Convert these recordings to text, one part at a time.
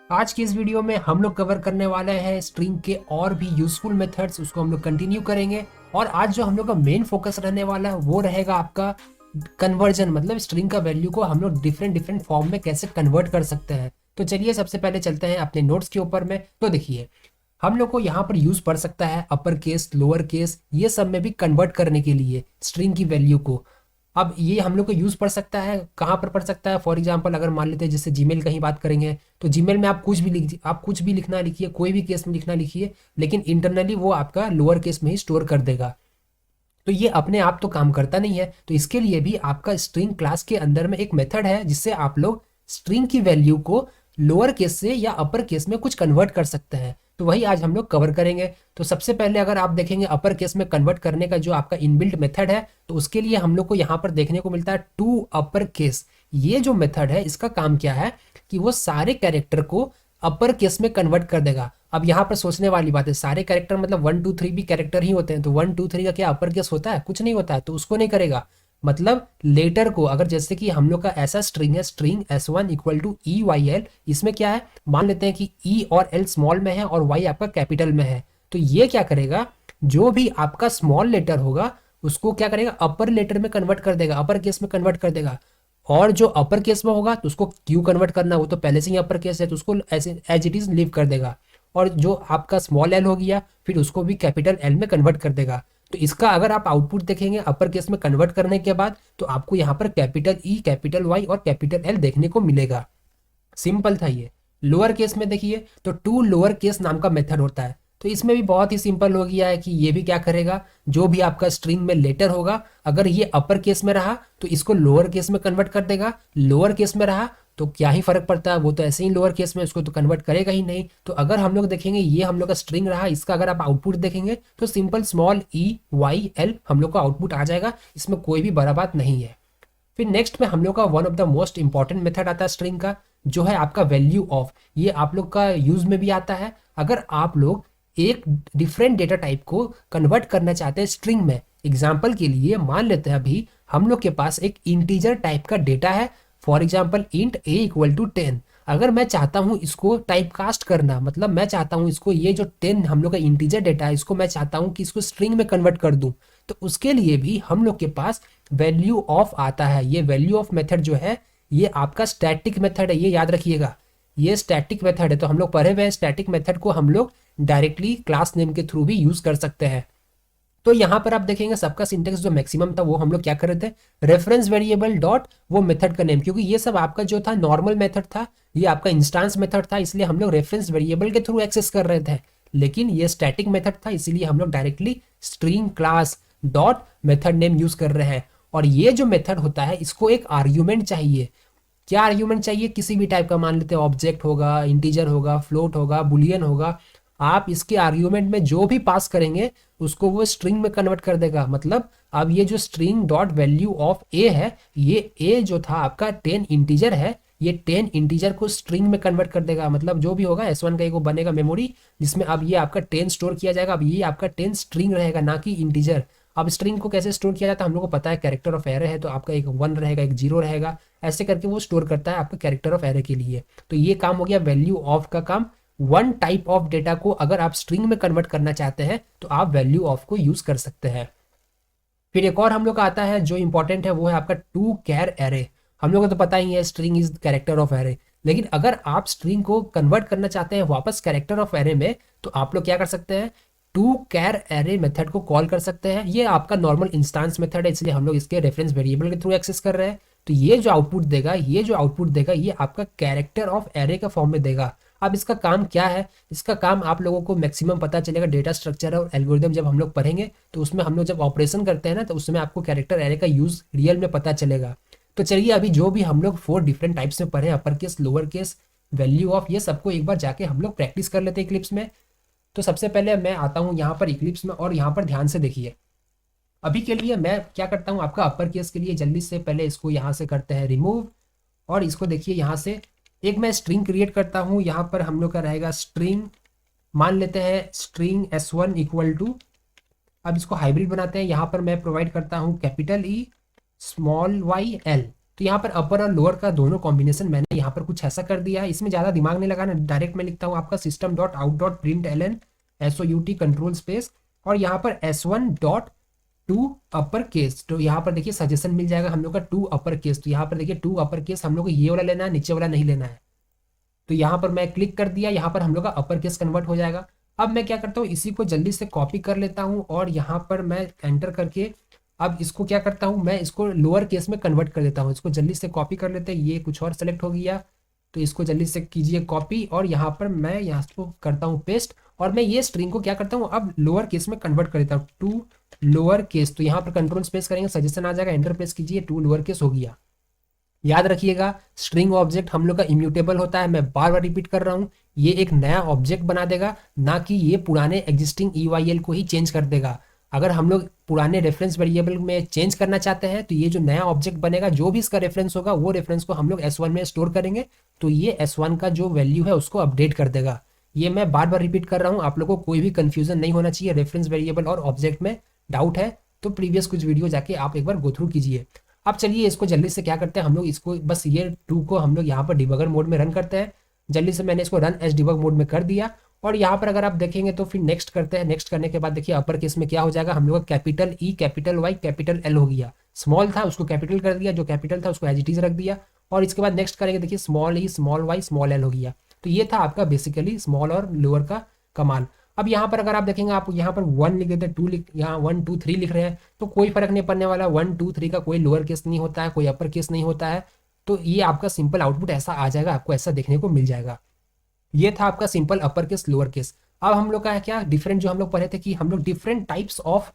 आज की इस वीडियो में हम लोग कवर करने वाले हैं स्ट्रिंग के और भी यूजफुल मेथड्स, उसको हम लोग कंटिन्यू करेंगे। और आज जो हम लोग का मेन फोकस रहने वाला है वो रहेगा आपका कन्वर्जन, मतलब स्ट्रिंग का वैल्यू को हम लोग डिफरेंट डिफरेंट फॉर्म में कैसे कन्वर्ट कर सकते हैं। तो चलिए सबसे पहले चलते हैं अपने नोट्स के ऊपर में। तो देखिए, हम लोग को यहाँ पर यूज पड़ सकता है अपर केस, लोअर केस, ये सब में भी कन्वर्ट करने के लिए स्ट्रिंग की वैल्यू को। अब ये हम लोग को यूज पड़ सकता है कहाँ पर पड़ सकता है, फॉर एग्जांपल अगर मान लेते हैं जैसे जीमेल का ही बात करेंगे तो जीमेल में आप कुछ भी आप कुछ भी लिखना लिखिए, कोई भी केस में लिखना लिखिए, लेकिन इंटरनली वो आपका लोअर केस में ही स्टोर कर देगा। तो ये अपने आप तो काम करता नहीं है, तो इसके लिए भी आपका स्ट्रिंग क्लास के अंदर में एक मेथड है जिससे आप लोग स्ट्रिंग की वैल्यू को लोअर केस से या अपर केस में कुछ कन्वर्ट कर सकते हैं। तो वही आज हम लोग कवर करेंगे। तो सबसे पहले अगर आप देखेंगे अपर केस में कन्वर्ट करने का जो आपका इनबिल्ट मेथड है, तो उसके लिए हम लोग को यहाँ पर देखने को मिलता है टू अपर केस। ये जो मेथड है इसका काम क्या है कि वो सारे कैरेक्टर को अपर केस में कन्वर्ट कर देगा। अब यहाँ पर सोचने वाली बात है, सारे कैरेक्टर मतलब 1 2 3 भी कैरेक्टर ही होते हैं, तो 1 2 3 का क्या अपर केस होता है? कुछ नहीं होता है, तो उसको नहीं करेगा। मतलब लेटर को अगर जैसे कि हम लोग का ऐसा स्ट्रिंग है, string S1 equal to EYL, इसमें क्या है, मान लेते हैं कि E और L स्मॉल में है और Y आपका कैपिटल में है। तो ये क्या करेगा, जो भी आपका स्मॉल लेटर होगा उसको क्या करेगा, अपर लेटर में कन्वर्ट कर देगा, अपर केस में कन्वर्ट कर देगा। और जो अपर केस में होगा तो उसको क्यू कन्वर्ट करना, वो तो पहले से ही अपर केस है तो उसको ऐसे एज इट इज लीव कर देगा। और जो आपका स्मॉल एल हो गया फिर उसको भी कैपिटल एल में कन्वर्ट कर देगा। तो इसका अगर आप आउटपुट देखेंगे अपर केस में कन्वर्ट करने के बाद, तो आपको यहाँ पर कैपिटल ई, कैपिटल वाई और कैपिटल एल देखने को मिलेगा। सिंपल था ये। लोअर केस में देखिए तो टू लोअर केस नाम का मेथड होता है। तो इसमें भी बहुत ही सिंपल हो गया है कि ये भी क्या करेगा, जो भी आपका स्ट्रिंग में लेटर होगा अगर ये अपर केस में रहा तो इसको लोअर केस में कन्वर्ट कर देगा, लोअर केस में रहा तो क्या ही फर्क पड़ता है, वो तो ऐसे ही लोअर केस में, उसको तो कन्वर्ट करेगा ही नहीं। तो अगर हम लोग देखेंगे ये हम लोग का स्ट्रिंग रहा, इसका अगर आप आउटपुट देखेंगे तो सिंपल स्मॉल EYL हम लोग का आउटपुट आ जाएगा, इसमें कोई भी बड़ा बात नहीं है। फिर नेक्स्ट में हम लोग का one of the most important method आता है स्ट्रिंग का, जो है आपका वैल्यू ऑफ। ये आप लोग का यूज में भी आता है। अगर आप लोग एक डिफरेंट डेटा टाइप को कन्वर्ट करना चाहते हैं स्ट्रिंग में, एग्जाम्पल के लिए मान लेते हैं अभी हम लोग के पास एक इंटीजर टाइप का डेटा है, for example int a equal to 10। अगर मैं चाहता हूं इसको टाइप कास्ट करना, मतलब मैं चाहता हूं इसको, ये जो 10 हम लोग का इंटीजर डेटा है इसको मैं चाहता हूं कि इसको स्ट्रिंग में कन्वर्ट कर दूं, तो उसके लिए भी हम लोग के पास वैल्यू ऑफ आता है। ये वैल्यू ऑफ मेथड जो है ये आपका स्टैटिक मेथड है, ये याद रखिएगा, ये स्टैटिक मेथड है। तो हम लोग पढ़े हुए हैं स्टैटिक मेथड को हम लोग डायरेक्टली क्लास नेम के थ्रू भी यूज कर सकते हैं। तो यहाँ पर आप देखेंगे सबका सिंटेक्स जो मैक्सिमम था वो हम लोग क्या कर रहे थे, रेफरेंस वेरिएबल डॉट वो मेथड का नेम, क्योंकि ये सब आपका जो था नॉर्मल मेथड था, ये आपका इंस्टांस मेथड था, इसलिए हम लोग रेफरेंस वेरिएबल के थ्रू एक्सेस कर रहे थे। लेकिन ये स्टैटिक मेथड था इसीलिए हम लोग directly string class dot method name use कर रहे हैं। और ये जो मेथड होता है इसको एक आर्ग्यूमेंट चाहिए। क्या आर्ग्यूमेंट चाहिए, किसी भी टाइप का, मान लेते हैं ऑब्जेक्ट होगा, इंटीजर होगा, फ्लोट होगा, बुलियन होगा। आप इसके आर्ग्यूमेंट में जो भी पास करेंगे उसको वो स्ट्रिंग में कन्वर्ट कर देगा। मतलब अब ये जो स्ट्रिंग डॉट वैल्यू ऑफ ए है, ये ए जो था आपका 10 इंटीजर है, ये 10 इंटीजर को स्ट्रिंग में कन्वर्ट कर देगा। मतलब जो भी होगा S1 का एक वो बनेगा मेमोरी जिसमें अब ये आपका 10 स्टोर किया जाएगा। अब ये आपका 10 स्ट्रिंग रहेगा ना कि इंटीजर। अब स्ट्रिंग को कैसे स्टोर किया जाता है हम लोग को पता है, कैरेक्टर ऑफ एरे है तो आपका एक 1 रहेगा, एक 0 रहेगा, ऐसे करके वो स्टोर करता है आपका कैरेक्टर ऑफ एरे के लिए। तो ये काम हो गया वैल्यू ऑफ का काम। वन टाइप ऑफ डेटा को अगर आप स्ट्रिंग में कन्वर्ट करना चाहते हैं तो आप वैल्यू ऑफ को यूज कर सकते हैं। फिर एक और हम लोग का आता है जो इंपॉर्टेंट है, वो है आपका टू कैर एरे। हम लोग को तो पता ही है string is character of array, लेकिन अगर आप स्ट्रिंग को कन्वर्ट करना चाहते हैं वापस कैरेक्टर ऑफ एरे में, तो आप लोग क्या कर सकते हैं, टू कैर एरे मेथड को कॉल कर सकते हैं। ये आपका नॉर्मल इंस्टांस मेथड है इसलिए हम लोग इसके रेफरेंस वेरिएबल के थ्रू एक्सेस कर रहे हैं। तो ये जो आउटपुट देगा, ये जो आउटपुट देगा ये आपका कैरेक्टर ऑफ एरे का फॉर्म में देगा। अब इसका काम क्या है, इसका काम आप लोगों को मैक्सिमम पता चलेगा डेटा स्ट्रक्चर और एल्गोरिदम जब हम लोग पढ़ेंगे, तो उसमें हम लोग जब ऑपरेशन करते हैं ना तो उसमें आपको कैरेक्टर एरे का यूज रियल में पता चलेगा। तो चलिए अभी जो भी हम लोग 4 डिफरेंट टाइप्स में पढ़े, upper case, lower case, value of, ये सबको एक बार जाके हम लोग प्रैक्टिस कर लेते हैं इक्लिप्स में। तो सबसे पहले मैं आता हूँ यहाँ पर इक्लिप्स में, और यहाँ पर ध्यान से देखिए। अभी के लिए मैं क्या करता हूँ, आपका अपर केस के लिए जल्दी से पहले इसको यहाँ से करते हैं रिमूव, और इसको देखिए यहाँ से एक मैं स्ट्रिंग क्रिएट करता हूँ। यहाँ पर हम लोग का रहेगा स्ट्रिंग, मान लेते हैं स्ट्रिंग S1 इक्वल टू, अब इसको हाइब्रिड बनाते हैं। यहाँ पर मैं प्रोवाइड करता हूँ capital E small y L। तो यहाँ पर अपर और लोअर का दोनों कॉम्बिनेशन मैंने यहाँ पर कुछ ऐसा कर दिया है। इसमें ज़्यादा दिमाग नहीं लगाना, डायरेक्ट मैं लिखता हूँ आपका system dot out dot print L N SOUT control space और यहाँ पर S1 dot to upper case. तो यहाँ पर देखिए सजेशन मिल जाएगा हम लोग का टू अपर केस। तो यहाँ पर देखिए टू अपर केस हम लोग को ये वाला लेना है, नीचे वाला नहीं लेना है। तो यहाँ पर मैं क्लिक कर दिया, यहाँ पर हम लोग का अपर केस कन्वर्ट हो जाएगा। अब मैं क्या करता हूँ, इसी को जल्दी से कॉपी कर लेता हूँ और यहाँ पर मैं एंटर करके अब इसको क्या करता हूँ, मैं इसको लोअर केस में कन्वर्ट कर देता हूँ। इसको जल्दी से कॉपी कर लेते हैं, ये कुछ और सेलेक्ट हो गया तो इसको जल्दी से कीजिए कॉपी और यहाँ पर मैं यहाँ को करता हूँ पेस्ट और मैं ये स्ट्रिंग को क्या करता हूँ अब लोअर केस में कन्वर्ट कर देता हूँ टू लोअर केस। तो यहाँ पर कंट्रोल स्पेस करेंगे, सजेशन आ जाएगा, एंटर प्रेस कीजिए, टू लोअर केस हो गया। याद रखिएगा स्ट्रिंग ऑब्जेक्ट हम लोग का इम्यूटेबल होता है, मैं बार बार रिपीट कर रहा हूँ। ये एक नया ऑब्जेक्ट बना देगा, ना कि ये पुराने एग्जिस्टिंग EYL को ही चेंज कर देगा। अगर हम लोग पुराने रेफरेंस वेरिएबल में चेंज करना चाहते हैं तो ये जो नया ऑब्जेक्ट बनेगा, जो भी इसका रेफरेंस होगा वो रेफरेंस को हम लोग S1 में स्टोर करेंगे, तो ये S1 का जो वैल्यू है उसको अपडेट कर देगा। ये मैं बार बार रिपीट कर रहा हूँ, आप लोगों को कोई भी कंफ्यूजन नहीं होना चाहिए। रेफरेंस वेरिएबल और ऑब्जेक्ट में डाउट है तो प्रीवियस कुछ वीडियो जाके आप एक बार गो थ्रू कीजिए। अब चलिए इसको जल्दी से क्या करते हैं हम लोग, इसको बस ये टू को हम लोग यहाँ पर डिबगर मोड में रन करते हैं। जल्दी से मैंने इसको रन एज डिबग मोड में कर दिया और यहाँ पर अगर आप देखेंगे तो फिर नेक्स्ट करते हैं। नेक्स्ट करने के बाद देखिए अपर केस में क्या हो जाएगा, हम लोग का capital E capital Y capital L हो गया। स्मॉल था उसको कैपिटल कर दिया, जो कैपिटल था उसको एज इट इज रख दिया और इसके बाद नेक्स्ट करेंगे, देखिए small E small Y small L हो गया। तो ये था आपका बेसिकली स्मॉल और लोअर का कमाल। अब यहाँ पर अगर आप देखेंगे, आप यहाँ पर 1 लिख देते हैं, 2 लिख, यहाँ 1 2 3 लिख रहे हैं तो कोई फर्क नहीं पड़ने वाला। 1 2 3 का कोई लोअर केस नहीं होता है, कोई अपर केस नहीं होता है। तो ये आपका सिंपल आउटपुट ऐसा आ जाएगा, आपको ऐसा देखने को मिल जाएगा। ये था आपका simple upper case lower case. अब हम लोग का है क्या डिफरेंट, जो हम लोग पढ़े थे कि हम लोग डिफरेंट टाइप्स ऑफ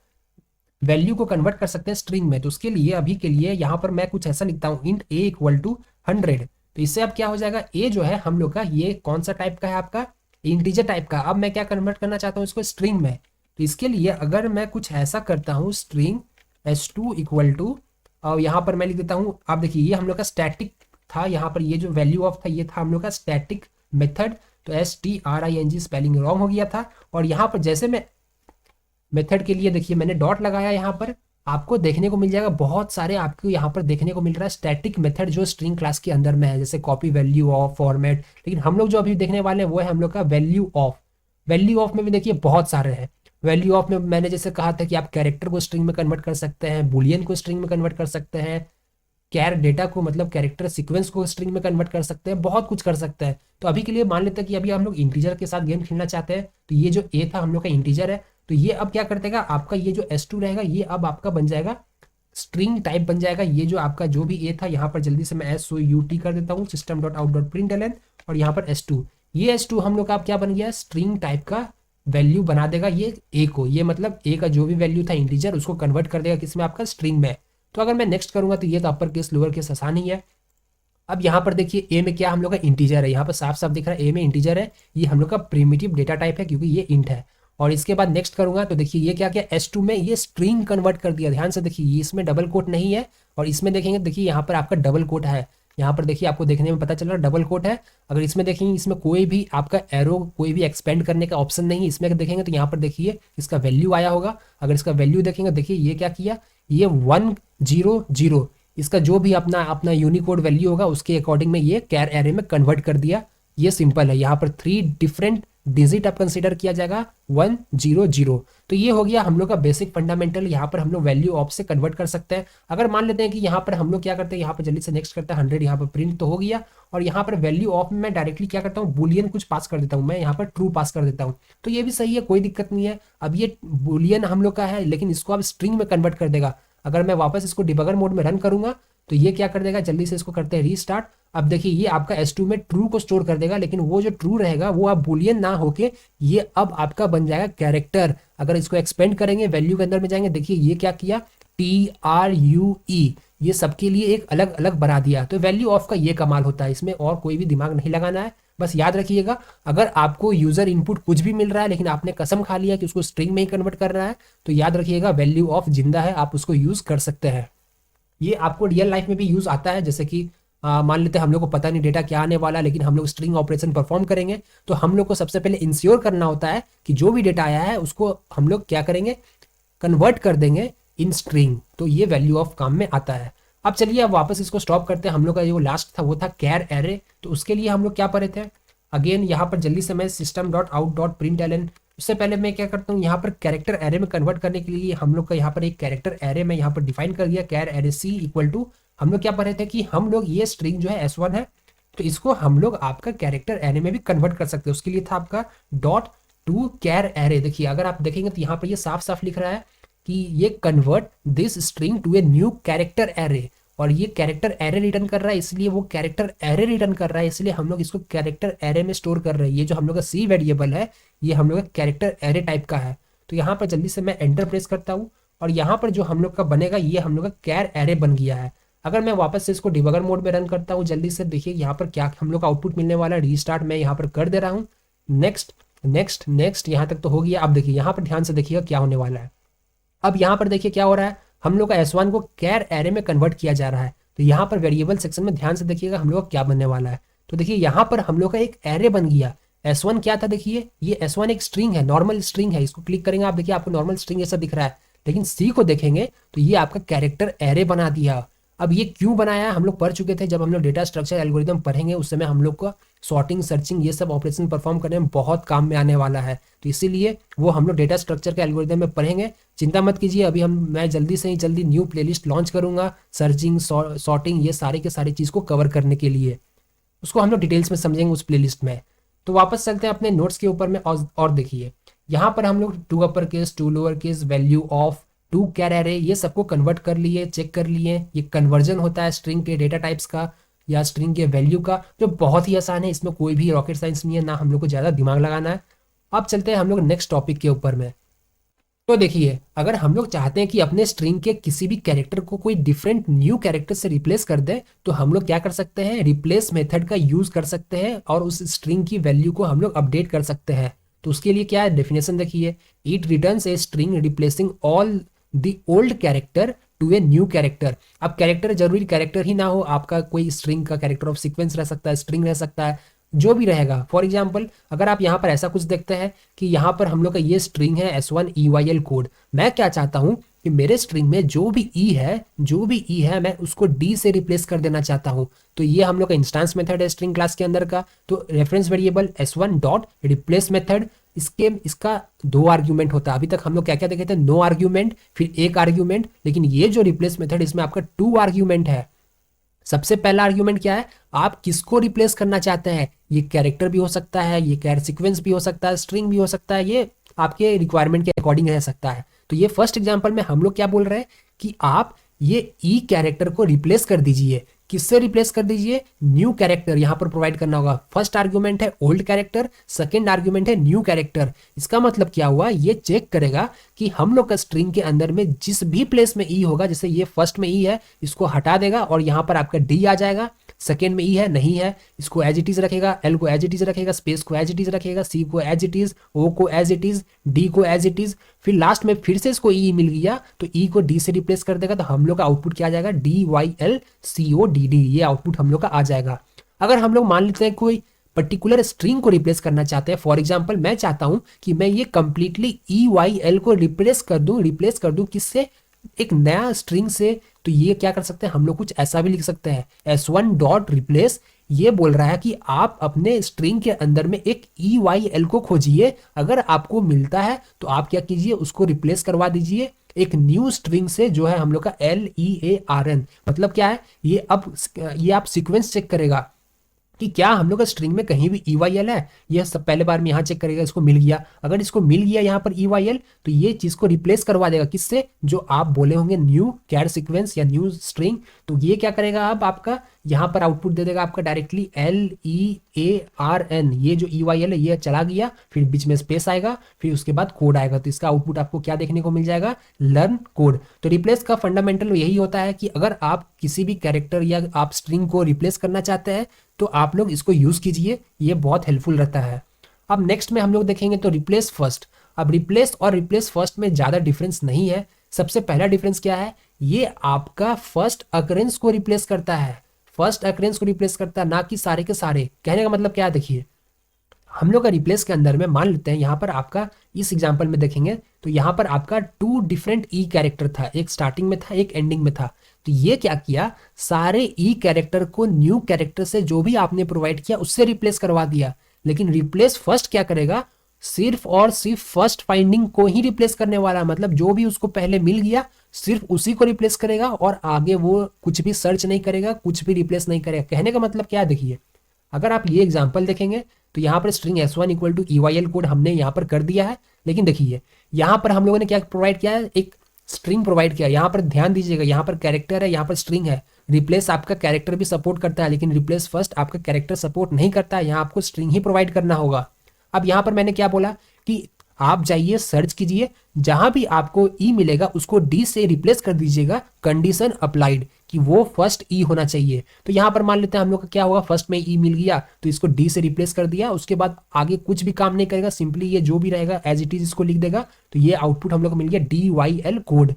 वैल्यू को कन्वर्ट कर सकते हैं स्ट्रिंग में। तो उसके लिए अभी के लिए यहाँ पर मैं कुछ ऐसा लिखता हूँ, इंट a इक्वल टू 100। तो इससे अब क्या हो जाएगा, a जो है हम लोग का ये कौन सा टाइप का है, आपका इंटीजर टाइप का। अब मैं क्या कन्वर्ट करना चाहता हूँ इसको स्ट्रिंग में। तो इसके लिए अगर मैं कुछ ऐसा करता हूँ, स्ट्रिंग s2 इक्वल टू, और यहाँ पर मैं लिख देता हूँ, आप देखिए ये हम लोग का स्टैटिक था, यहाँ पर ये जो वैल्यू ऑफ था ये था हम लोग का स्टैटिक मेथड। तो STRING स्पेलिंग रॉन्ग हो गया था और यहाँ पर जैसे मैं मेथड के लिए देखिए मैंने डॉट लगाया, यहाँ पर आपको देखने को मिल जाएगा बहुत सारे, आपको यहाँ पर देखने को मिल रहा है स्टैटिक मेथड जो स्ट्रिंग क्लास के अंदर में है, जैसे कॉपी, वैल्यू ऑफ, फॉर्मेट। लेकिन हम लोग जो अभी देखने वाले हैं वो है हम लोग का वैल्यू ऑफ। वैल्यू ऑफ में भी देखिए बहुत सारे हैं। वैल्यू ऑफ में मैंने जैसे कहा था कि आप कैरेक्टर को स्ट्रिंग में कन्वर्ट कर सकते हैं, बुलियन को स्ट्रिंग में कन्वर्ट कर सकते हैं, कैर डेटा को मतलब कैरेक्टर सीक्वेंस को स्ट्रिंग में कन्वर्ट कर सकते हैं, बहुत कुछ कर सकते हैं। तो अभी के लिए मान लेते हैं कि अभी हम लोग इंटीजर के साथ गेम खेलना चाहते हैं। तो ये जो ए था हम लोग का इंटीजर है, तो ये अब क्या कर देगा, आपका ये जो S2 रहेगा ये अब आपका बन जाएगा स्ट्रिंग टाइप बन जाएगा। ये जो आपका जो भी ए था, यहाँ पर जल्दी से मैं SOUT कर देता हूँ, system dot out dot print L और यहाँ पर S2। ये S2 हम लोग का अब क्या बन गया, स्ट्रिंग टाइप का वैल्यू बना देगा ये ए को। ये मतलब ए का जो भी वैल्यू था इंटीजर उसको कन्वर्ट कर देगा किसमें, आपका स्ट्रिंग में। तो अगर मैं नेक्स्ट करूंगा तो ये तो अपर केस लोअर केस आसान ही है। अब यहाँ पर देखिए ए में क्या हम लोग का इंटीजर है, यहाँ पर साफ साफ दिख रहा है ए में इंटीजर है। ये हम लोग का प्रिमिटिव डेटा टाइप है क्योंकि ये इंट है। और इसके बाद नेक्स्ट करूंगा तो देखिए ये क्या किया, S2 में ये स्ट्रिंग कन्वर्ट कर दिया। ध्यान से देखिए ये इसमें डबल कोट नहीं है और इसमें देखेंगे देखिए यहाँ पर आपका डबल कोट है। यहाँ पर देखिए आपको देखने में पता चल रहा है डबल कोट है। अगर इसमें देखेंगे इसमें कोई भी आपका एरो कोई भी एक्सपेंड करने का ऑप्शन नहीं है। इसमें देखेंगे तो यहाँ पर देखिए इसका वैल्यू आया होगा। अगर इसका वैल्यू देखेंगे देखिए ये क्या किया, ये 100 इसका जो भी अपना अपना यूनिकोड वैल्यू होगा उसके अकॉर्डिंग में ये कैर एरे में कन्वर्ट कर दिया। ये सिंपल है, यहाँ पर 3 डिफरेंट डिजिट आप कंसीडर किया जाएगा 100। तो ये हो गया हम लोग का बेसिक फंडामेंटल। यहाँ पर हम लोग वैल्यू ऑफ से कन्वर्ट कर सकते हैं। अगर मान लेते हैं कि यहाँ पर हम लोग क्या करते हैं, यहाँ पर जल्दी से नेक्स्ट करते हैं 100, यहाँ पर प्रिंट तो हो गया। और यहाँ पर वैल्यू ऑफ में मैं डायरेक्टली क्या करता हूँ, बुलियन कुछ पास कर देता हूँ, मैं यहाँ पर ट्रू पास कर देता हूँ। तो ये भी सही है, कोई दिक्कत नहीं है। अब ये बुलियन हम लोग का है लेकिन इसको अब स्ट्रिंग में कन्वर्ट कर देगा। अगर मैं वापस इसको डिबगर मोड में रन करूंगा तो ये क्या कर देगा, जल्दी से इसको करते हैं रीस्टार्ट। अब देखिए ये आपका S2 में ट्रू को स्टोर कर देगा, लेकिन वो जो ट्रू रहेगा वो आप बुलियन ना होके ये अब आपका बन जाएगा कैरेक्टर। अगर इसको एक्सपेंड करेंगे वैल्यू के अंदर में जाएंगे, देखिए ये क्या किया, TRUE, ये सबके लिए एक अलग अलग बना दिया। तो वैल्यू ऑफ का ये कमाल होता है, इसमें और कोई भी दिमाग नहीं लगाना है। बस याद रखिएगा अगर आपको यूजर इनपुट कुछ भी मिल रहा है लेकिन आपने कसम खा लिया कि उसको स्ट्रिंग में ही कन्वर्ट कर रहा है, तो याद रखिएगा वैल्यू ऑफ जिंदा है, आप उसको यूज कर सकते हैं। ये आपको रियल लाइफ में भी यूज आता है। जैसे कि मान लेते हैं हम लोग को पता नहीं डेटा क्या आने वाला है लेकिन हम लोग स्ट्रिंग ऑपरेशन परफॉर्म करेंगे, तो हम लोग को सबसे पहले इंश्योर करना होता है कि जो भी डेटा आया है उसको हम लोग क्या करेंगे, कन्वर्ट कर देंगे इन स्ट्रिंग। तो ये वैल्यू ऑफ काम में आता है। अब चलिए अब वापस इसको स्टॉप करते हैं। हम लोग का जो लास्ट था वो था कैर एरे। तो उसके लिए हम लोग क्या पढ़े थे, अगेन यहाँ पर जल्दी से मैं system dot out dot print L N, उससे पहले मैं क्या करता हूँ, यहाँ पर कैरेक्टर एरे में कन्वर्ट करने के लिए हम लोग का यहाँ पर एक कैरेक्टर एरे में यहाँ पर डिफाइन कर दिया, कैर एरे सी इक्वल टू, हम लोग क्या पढ़े थे कि हम लोग ये स्ट्रिंग जो है S1 है, तो इसको हम लोग आपका कैरेक्टर एरे में भी कन्वर्ट कर सकते हैं। उसके लिए था आपका डॉट टू कैर एरे। देखिए अगर आप देखेंगे तो यहाँ पर ये साफ साफ लिख रहा है कि ये convert this string to a new character array, और ये कैरेक्टर एरे रिटर्न कर रहा है, इसलिए वो कैरेक्टर एरे रिटर्न कर रहा है, इसलिए हम लोग इसको कैरेक्टर एरे में स्टोर कर रहे हैं। ये जो हम लोग का सी वेरिएबल है ये हम लोग का कैरेक्टर एरे टाइप का है। तो यहाँ पर जल्दी से मैं एंटर प्रेस करता हूँ और यहाँ पर जो हम लोग का बनेगा ये हम लोग का कैर एरे बन गया है। अगर मैं वापस से इसको डिबगर मोड में रन करता हूँ, जल्दी से देखिए यहाँ पर क्या हम लोग का आउटपुट मिलने वाला है। रीस्टार्ट मैं यहाँ पर कर दे रहा हूँ, नेक्स्ट नेक्स्ट नेक्स्ट, यहाँ तक तो हो गया। अब देखिए यहाँ पर ध्यान से देखिएगा क्या होने वाला है। अब यहाँ पर देखिए क्या हो रहा है, हम लोग का S1 को कैर एरे में कन्वर्ट किया जा रहा है। तो यहाँ पर वेरिएबल सेक्शन में ध्यान से देखिएगा हम लोग का क्या बनने वाला है। तो देखिए यहाँ पर हम लोग का एक एरे बन गया। S1 क्या था, देखिए ये S1 एक स्ट्रिंग है, नॉर्मल स्ट्रिंग है। इसको क्लिक करेंगे आप देखिए आपको नॉर्मल स्ट्रिंग जैसा दिख रहा है, लेकिन सी को देखेंगे तो ये आपका कैरेक्टर एरे बना दिया। अब ये क्यों बनाया हम लोग पढ़ चुके थे, जब हम लोग डेटा स्ट्रक्चर एल्गोरिदम पढ़ेंगे उस समय हम लोग को सॉर्टिंग सर्चिंग ये सब ऑपरेशन परफॉर्म करने में बहुत काम में आने वाला है। तो इसीलिए वो हम लोग डेटा स्ट्रक्चर के एल्गोरिदम में पढ़ेंगे। चिंता मत कीजिए, अभी मैं जल्दी से ही जल्दी न्यू प्लेलिस्ट लॉन्च करूंगा सर्चिंग सॉर्टिंग ये सारे के सारी चीज़ को कवर करने के लिए, उसको हम लोग डिटेल्स में समझेंगे उस प्लेलिस्ट में। तो वापस चलते हैं अपने नोट्स के ऊपर में और देखिए यहाँ पर हम लोग to upper case to lower case value of to char array ये सबको कन्वर्ट कर लिए, चेक कर लिए। ये कन्वर्जन होता है स्ट्रिंग के डेटा टाइप्स का या स्ट्रिंग के वैल्यू का, जो बहुत ही आसान है, इसमें कोई भी रॉकेट साइंस नहीं है, ना हम लोग को ज़्यादा दिमाग लगाना है। अब चलते हैं हम लोग नेक्स्ट टॉपिक के ऊपर में। तो देखिए अगर हम लोग चाहते हैं कि अपने स्ट्रिंग के किसी भी कैरेक्टर को कोई डिफरेंट न्यू कैरेक्टर से रिप्लेस कर दे, तो हम लोग क्या कर सकते हैं, रिप्लेस मेथड का यूज कर सकते हैं और उस स्ट्रिंग की वैल्यू को हम लोग अपडेट कर सकते हैं। तो उसके लिए क्या है, डेफिनेशन देखिए, it returns a string replacing all the old character to a new character. अब कैरेक्टर जरूरी कैरेक्टर ही ना हो, आपका कोई स्ट्रिंग का कैरेक्टर ऑफ सीक्वेंस रह सकता है, स्ट्रिंग रह सकता है, जो भी रहेगा। फॉर एग्जाम्पल अगर आप यहाँ पर ऐसा कुछ देखते हैं कि यहाँ पर हम लोग का ये स्ट्रिंग है S1 EYL कोड, मैं क्या चाहता हूँ कि मेरे स्ट्रिंग में जो भी ई है मैं उसको डी से रिप्लेस कर देना चाहता हूँ। तो ये हम लोग का इंस्टेंस मेथड है स्ट्रिंग क्लास के अंदर का। तो reference variable S1 dot replace method, इसका 2 आर्ग्यूमेंट होता है। अभी तक हम लोग क्या क्या देखे थे, नो आर्ग्यूमेंट फिर 1 आर्ग्यूमेंट, लेकिन ये जो रिप्लेस मेथड इसमें आपका 2 आर्ग्यूमेंट है। सबसे पहला आर्ग्यूमेंट क्या है, आप किसको रिप्लेस करना चाहते हैं। ये कैरेक्टर भी हो सकता है, ये कैर सीक्वेंस भी हो सकता है, स्ट्रिंग भी हो सकता है, ये आपके रिक्वायरमेंट के अकॉर्डिंग रह सकता है। तो ये फर्स्ट एग्जांपल में हम लोग क्या बोल रहे हैं कि आप ये ई कैरेक्टर को रिप्लेस कर दीजिए। किससे रिप्लेस कर दीजिए, न्यू कैरेक्टर यहां पर प्रोवाइड करना होगा। फर्स्ट आर्ग्यूमेंट है ओल्ड कैरेक्टर, सेकंड आर्ग्यूमेंट है न्यू कैरेक्टर। इसका मतलब क्या हुआ, ये चेक करेगा कि हम लोग का स्ट्रिंग के अंदर में जिस भी प्लेस में ई होगा, जैसे ये फर्स्ट में ई है, इसको हटा देगा और यहां पर आपका डी आ जाएगा। सेकेंड में ई है, नहीं है, इसको एज इट इज रखेगा, एल को एज इट इज रखेगा, स्पेस को एज इट इज रखेगा, सी को एज इट इज, ओ को एज इट इज, डी को एज इट इज, फिर लास्ट में फिर से इसको ई मिल गया तो ई को डी से रिप्लेस कर देगा। तो हम लोग का आउटपुट क्या आ जाएगा, DYLCODD, ये आउटपुट हम लोग का आ जाएगा। अगर हम लोग मान लेते हैं कोई पर्टिकुलर स्ट्रिंग को रिप्लेस करना चाहते हैं, फॉर एग्जाम्पल मैं चाहता हूं कि मैं ये कंप्लीटली EYL को रिप्लेस कर दूं किससे, एक नया स्ट्रिंग से। तो ये क्या कर सकते हैं, हम लोग कुछ ऐसा भी लिख सकते हैं, S1 डॉट रिप्लेस, ये बोल रहा है कि आप अपने स्ट्रिंग के अंदर में एक EYL को खोजिए। अगर आपको मिलता है तो आप क्या कीजिए, उसको रिप्लेस करवा दीजिए एक न्यू स्ट्रिंग से जो है हम लोग का LEARN। मतलब क्या है, ये आप सीक्वेंस चेक करेगा कि क्या हम लोग का स्ट्रिंग में कहीं भी EYL है। ये सब पहले बार में यहाँ चेक करेगा, इसको मिल गया। अगर इसको मिल गया यहाँ पर EYL, तो ये चीज को रिप्लेस करवा देगा किससे, जो आप बोले होंगे न्यू कैर सीक्वेंस या न्यू स्ट्रिंग। तो ये क्या करेगा, अब आपका यहाँ पर आउटपुट दे देगा आपका डायरेक्टली LEARN। ये जो EYL है ये चला गया, फिर बीच में स्पेस आएगा, फिर उसके बाद कोड आएगा। तो इसका आउटपुट आपको क्या देखने को मिल जाएगा, लर्न कोड। तो रिप्लेस का फंडामेंटल यही होता है कि अगर आप किसी भी कैरेक्टर या आप स्ट्रिंग को रिप्लेस करना चाहते हैं तो आप लोग इसको यूज कीजिए, ये बहुत हेल्पफुल रहता है। अब नेक्स्ट में हम लोग देखेंगे तो रिप्लेस फर्स्ट। अब रिप्लेस और रिप्लेस फर्स्ट में ज्यादा डिफरेंस नहीं है। सबसे पहला डिफरेंस क्या है, ये आपका फर्स्ट अकरेंस को रिप्लेस करता है, फर्स्ट अकरेंस को रिप्लेस करता है, ना कि सारे के सारे। कहने का मतलब क्या है, देखिए हम लोग का रिप्लेस के अंदर में मान लेते हैं यहाँ पर आपका इस एग्जांपल में देखेंगे तो यहाँ पर आपका 2 डिफरेंट ई कैरेक्टर था, एक स्टार्टिंग में था एक एंडिंग में था। तो ये क्या किया, सारे ई कैरेक्टर को न्यू कैरेक्टर से जो भी आपने प्रोवाइड किया उससे रिप्लेस करवा दिया। लेकिन रिप्लेस फर्स्ट क्या करेगा, सिर्फ और सिर्फ फर्स्ट फाइंडिंग को ही रिप्लेस करने वाला है। मतलब जो भी उसको पहले मिल गया सिर्फ उसी को रिप्लेस करेगा और आगे वो कुछ भी सर्च नहीं करेगा, कुछ भी रिप्लेस नहीं करेगा। कहने का मतलब क्या है, देखिए अगर आप ये एग्जांपल देखेंगे तो यहाँ पर string s1 equal to EYL code हमने यहाँ पर कर दिया है। लेकिन देखिए यहाँ पर हम लोगों ने क्या प्रोवाइड किया है, एक स्ट्रिंग प्रोवाइड किया। यहाँ पर ध्यान दीजिएगा, यहाँ पर कैरेक्टर है, यहाँ पर स्ट्रिंग है। रिप्लेस आपका कैरेक्टर भी सपोर्ट करता है, लेकिन रिप्लेस फर्स्ट आपका कैरेक्टर सपोर्ट नहीं करता है। यहाँ आपको स्ट्रिंग ही प्रोवाइड करना होगा। अब यहाँ पर मैंने क्या बोला कि आप जाइए सर्च कीजिए, जहां भी आपको ई मिलेगा उसको डी से रिप्लेस कर दीजिएगा, कंडीशन अप्लाइड, कि वो फर्स्ट ई होना चाहिए। तो यहां पर मान लेते हैं हम लोग का क्या होगा, फर्स्ट में ई मिल गया तो इसको डी से रिप्लेस कर दिया, उसके बाद आगे कुछ भी काम नहीं करेगा, सिंपली ये जो भी रहेगा एज इट इज इसको लिख देगा। तो ये आउटपुट हम लोग को मिल गया DYL कोड।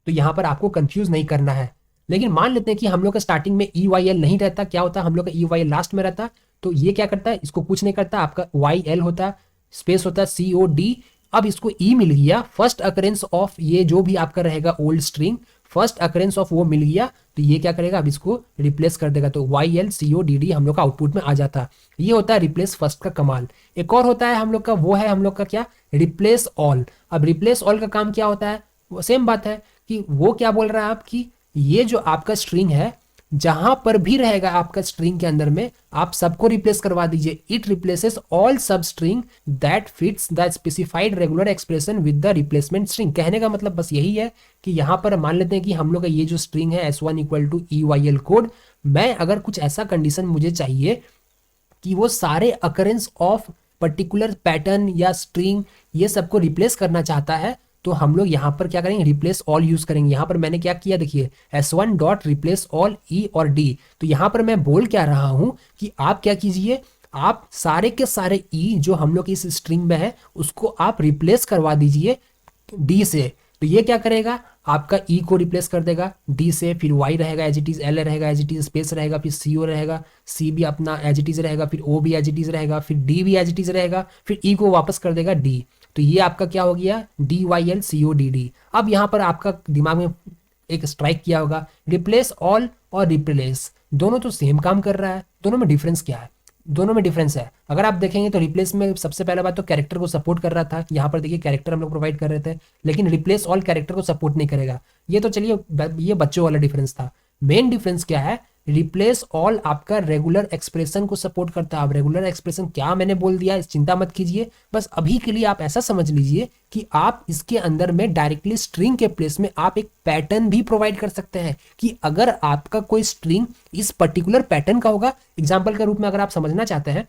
तो यहां पर आपको कंफ्यूज नहीं करना है। लेकिन मान लेते हैं कि हम लोग का स्टार्टिंग में EYL नहीं रहता, क्या होता है हम लोग का EYL लास्ट में रहता, तो ये क्या करता है, इसको कुछ नहीं करता, आपका YL होता, स्पेस होता है COD। अब इसको ई मिल गया, फर्स्ट अकरेंस ऑफ ये जो भी आपका रहेगा old string, first occurrence of वो मिल गया, तो ये क्या करेगा, अब इसको रिप्लेस कर देगा। तो YL CODD हम लोग का आउटपुट में आ जाता है। ये होता है रिप्लेस फर्स्ट का कमाल। एक और होता है हम लोग का, वो है हम लोग का क्या, रिप्लेस ऑल। अब रिप्लेस ऑल का काम क्या होता है, वो सेम बात है कि वो क्या बोल रहा है आप कि ये जो आपका स्ट्रिंग है जहां पर भी रहेगा आपका स्ट्रिंग के अंदर में आप सबको रिप्लेस करवा दीजिए। इट रिप्लेसेस ऑल सब string that fits the specified regular expression with the replacement string. कहने का मतलब बस यही है कि यहां पर मान लेते हैं कि हम लोग का ये जो स्ट्रिंग है S1 equal to EYL code, मैं अगर कुछ ऐसा कंडीशन मुझे चाहिए कि वो सारे अकरेंस ऑफ पर्टिकुलर पैटर्न या स्ट्रिंग ये सबको रिप्लेस करना चाहता है, तो हम लोग यहाँ पर क्या करेंगे, रिप्लेस ऑल यूज करेंगे। यहाँ पर मैंने क्या किया, देखिए S1 dot replace all E और D। तो यहाँ पर मैं बोल क्या रहा हूँ कि आप क्या कीजिए, आप सारे के सारे E जो हम लोग इस स्ट्रिंग में है उसको आप रिप्लेस करवा दीजिए D से। तो ये क्या करेगा, आपका E को रिप्लेस कर देगा D से, फिर Y रहेगा एज इट इज, L रहेगा एज इट इज, स्पेस रहेगा, फिर CO रहेगा, C भी अपना एज इट इज रहेगा, फिर O भी एज इट इज रहेगा, फिर D भी एज इट इज रहेगा, फिर E को वापस कर देगा D। तो ये आपका क्या हो गया, DYL CODD। अब यहाँ पर आपका दिमाग में एक स्ट्राइक किया होगा, रिप्लेस ऑल और रिप्लेस दोनों तो सेम काम कर रहा है, दोनों में डिफरेंस क्या है, दोनों में डिफरेंस है। अगर आप देखेंगे तो रिप्लेस में सबसे पहला बात तो कैरेक्टर को सपोर्ट कर रहा था, यहाँ पर देखिए कैरेक्टर हम लोग प्रोवाइड कर रहे थे, लेकिन रिप्लेस ऑल कैरेक्टर को सपोर्ट नहीं करेगा। ये तो चलिए ये बच्चों वाला डिफरेंस था। मेन डिफरेंस क्या है, रिप्लेस ऑल आपका रेगुलर एक्सप्रेशन को सपोर्ट करता है। अब रेगुलर एक्सप्रेशन क्या मैंने बोल दिया इस चिंता मत कीजिए, बस अभी के लिए आप ऐसा समझ लीजिए कि आप इसके अंदर में डायरेक्टली स्ट्रिंग के प्लेस में आप एक पैटर्न भी प्रोवाइड कर सकते हैं कि अगर आपका कोई स्ट्रिंग इस पर्टिकुलर पैटर्न का होगा। एग्जाम्पल के रूप में अगर आप समझना चाहते हैं,